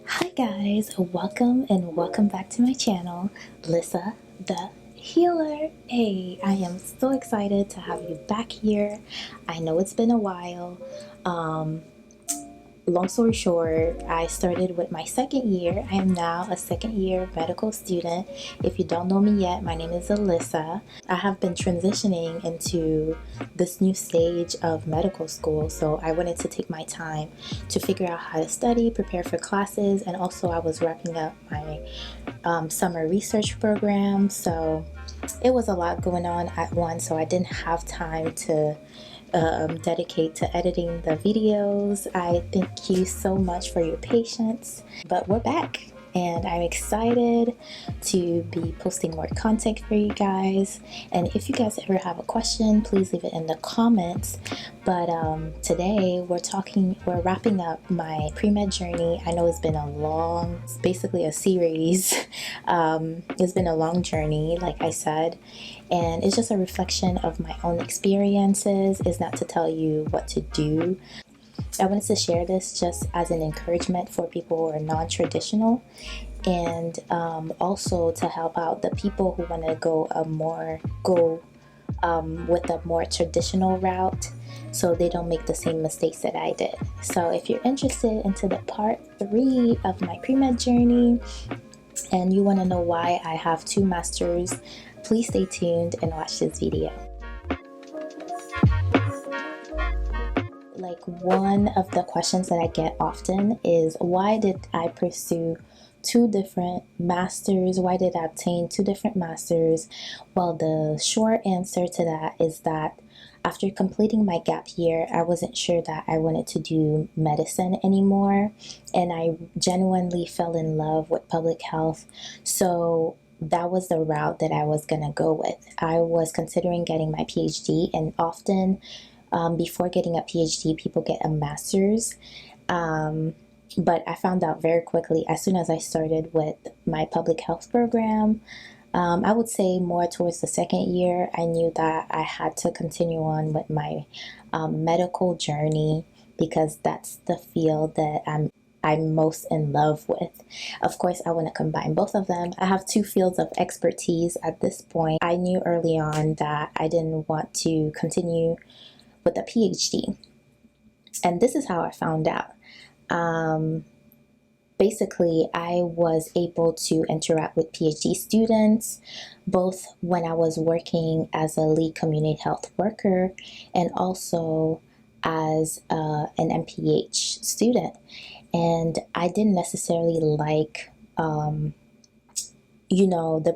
Hi guys, welcome back to my channel, Lyssa the Healer. Hey, I am so excited to have you back here. I know it's been a while. Long story short, I started with my second year. I am now a second year medical student. If you don't know me yet, my name is Alyssa. I have been transitioning into this new stage of medical school, so I wanted to take my time to figure out how to study, prepare for classes, and also I was wrapping up my summer research program, so it was a lot going on at once, so I didn't have time to dedicate to editing the videos. I thank you so much for your patience, but we're back and I'm excited to be posting more content for you guys. And if you guys ever have a question, please leave it in the comments. But today we're wrapping up my pre-med journey. I know it's basically a series. It's been a long journey, like I said, and it's just a reflection of my own experiences. It's not to tell you what to do. I wanted to share this just as an encouragement for people who are non-traditional, and also to help out the people who want to go with a more traditional route, so they don't make the same mistakes that I did. So if you're interested into the part 3 of my pre-med journey and you want to know why I have 2 masters, please stay tuned and watch this video. Like, one of the questions that I get often is, why did I pursue 2 different masters? Why did I obtain 2 different masters? Well, the short answer to that is that after completing my gap year, I wasn't sure that I wanted to do medicine anymore, and I genuinely fell in love with public health. So that was the route that I was gonna go with. I was considering getting my PhD, and often before getting a PhD, people get a master's. But I found out very quickly, as soon as I started with my public health program, I would say more towards the second year, I knew that I had to continue on with my medical journey, because that's the field that I'm most in love with. Of course, I want to combine both of them. I have 2 fields of expertise at this point. I knew early on that I didn't want to continue with a PhD, and this is how I found out. Basically, I was able to interact with PhD students, both when I was working as a lead community health worker and also as an MPH student. And I didn't necessarily like the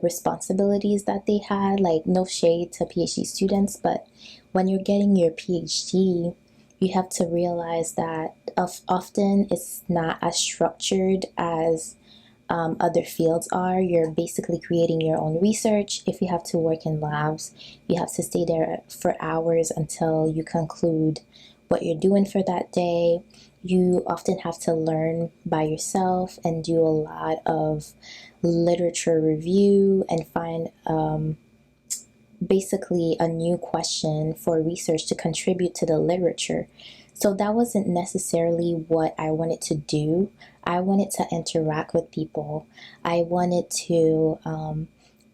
responsibilities that they had. Like, no shade to PhD students, but when you're getting your PhD, you have to realize that often it's not as structured as other fields are. You're basically creating your own research. If you have to work in labs, you have to stay there for hours until you conclude what you're doing for that day. You often have to learn by yourself and do a lot of literature review and find basically a new question for research to contribute to the literature. So that wasn't necessarily what I wanted to do. I wanted to interact with people. I wanted to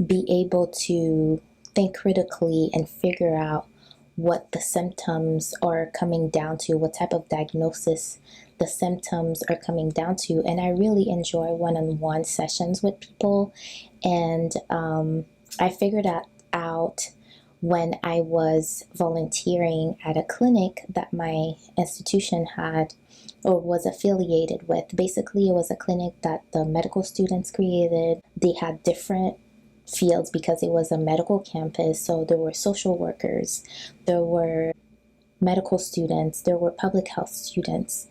be able to think critically and figure out what the symptoms are coming down to, what type of diagnosis the symptoms are coming down to. And I really enjoy one-on-one sessions with people. And I figured that out when I was volunteering at a clinic that my institution had or was affiliated with. Basically, it was a clinic that the medical students created. They had different fields because it was a medical campus, so there were social workers, there were medical students, there were public health students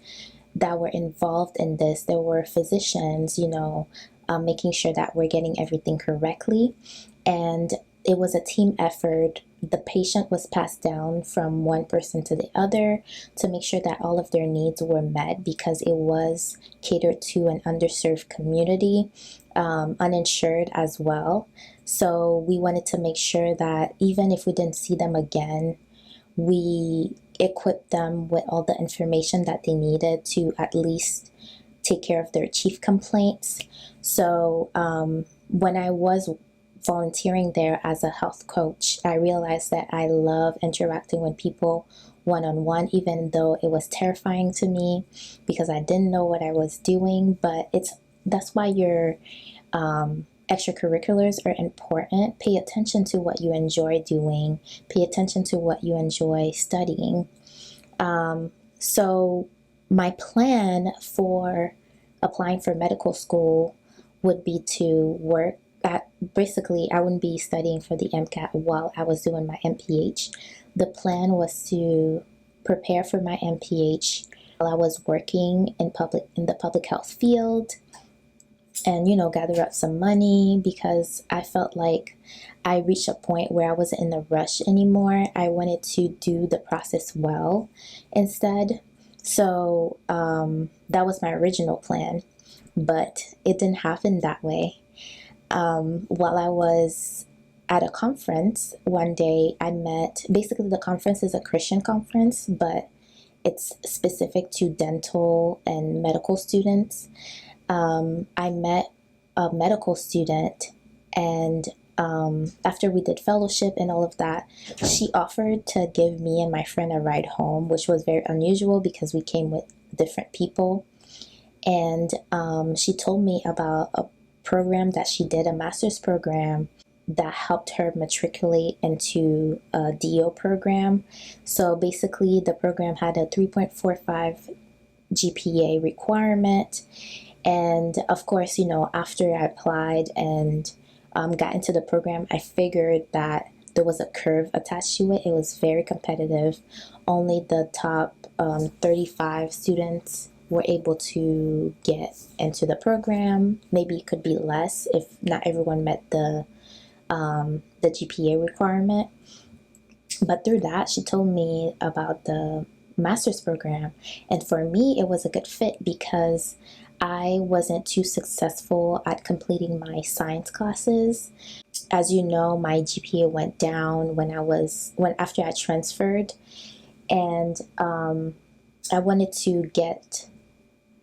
that were involved in this. There were physicians, making sure that we're getting everything correctly. And it was a team effort. The patient was passed down from one person to the other to make sure that all of their needs were met, because it was catered to an underserved community, uninsured as well. So we wanted to make sure that even if we didn't see them again, we equip them with all the information that they needed to at least take care of their chief complaints. So when I was volunteering there as a health coach, I realized that I love interacting with people one-on-one, even though it was terrifying to me because I didn't know what I was doing. But that's why your extracurriculars are important. Pay attention to what you enjoy doing. Pay attention to what you enjoy studying. So my plan for applying for medical school would be to work at, basically I wouldn't be studying for the MCAT while I was doing my MPH. The plan was to prepare for my MPH while I was working in the public health field, and gather up some money, because I felt like I reached a point where I wasn't in a rush anymore. I wanted to do the process well instead. So that was my original plan, but it didn't happen that way. While I was at a conference one day, I met, basically the conference is a Christian conference, but it's specific to dental and medical students. I met a medical student, and after we did fellowship and all of that, she offered to give me and my friend a ride home, which was very unusual because we came with different people. And she told me about a program that she did, a master's program that helped her matriculate into a DO program. So basically the program had a 3.45 GPA requirement. And of course, after I applied and got into the program, I figured that there was a curve attached to it. It was very competitive. Only the top 35 students were able to get into the program. Maybe it could be less if not everyone met the GPA requirement. But through that, she told me about the master's program, and for me it was a good fit because I wasn't too successful at completing my science classes. As you know, my GPA went down after I transferred, and I wanted to get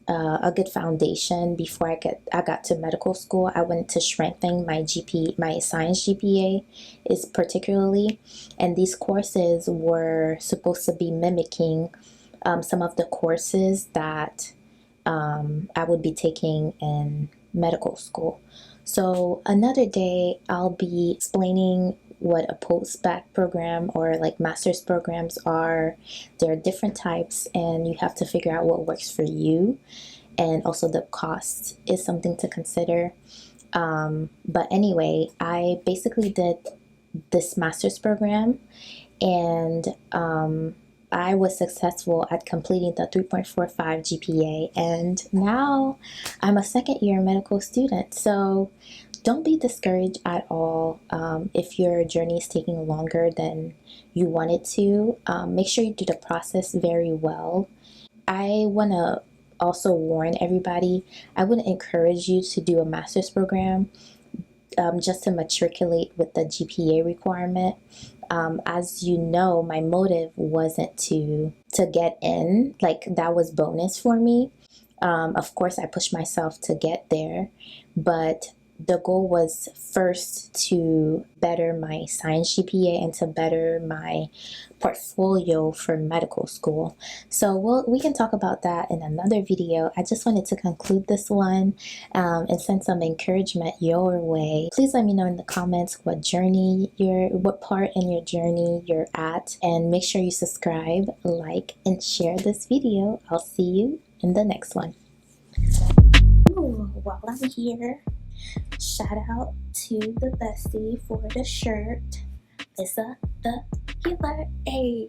a good foundation before I got to medical school. I wanted to strengthen my science GPA is particularly, and these courses were supposed to be mimicking some of the courses that I would be taking in medical school. So another day I'll be explaining what a post-bac program or like master's programs are. There are different types, and you have to figure out what works for you, and also the cost is something to consider. But anyway, I basically did this master's program, and I was successful at completing the 3.45 GPA, and now I'm a second-year medical student. So don't be discouraged at all if your journey is taking longer than you want it to. Make sure you do the process very well. I want to also warn everybody, I wouldn't encourage you to do a master's program just to matriculate with the GPA requirement. As you know, my motive wasn't to get in, like that was bonus for me. Of course, I pushed myself to get there, but the goal was first to better my science GPA and to better my portfolio for medical school. So we can talk about that in another video. I just wanted to conclude this one and send some encouragement your way. Please let me know in the comments what part in your journey you're at, and make sure you subscribe, like, and share this video. I'll see you in the next one. Ooh, while I'm here, shout out to the bestie for the shirt, Lyssa the Healer. Hey.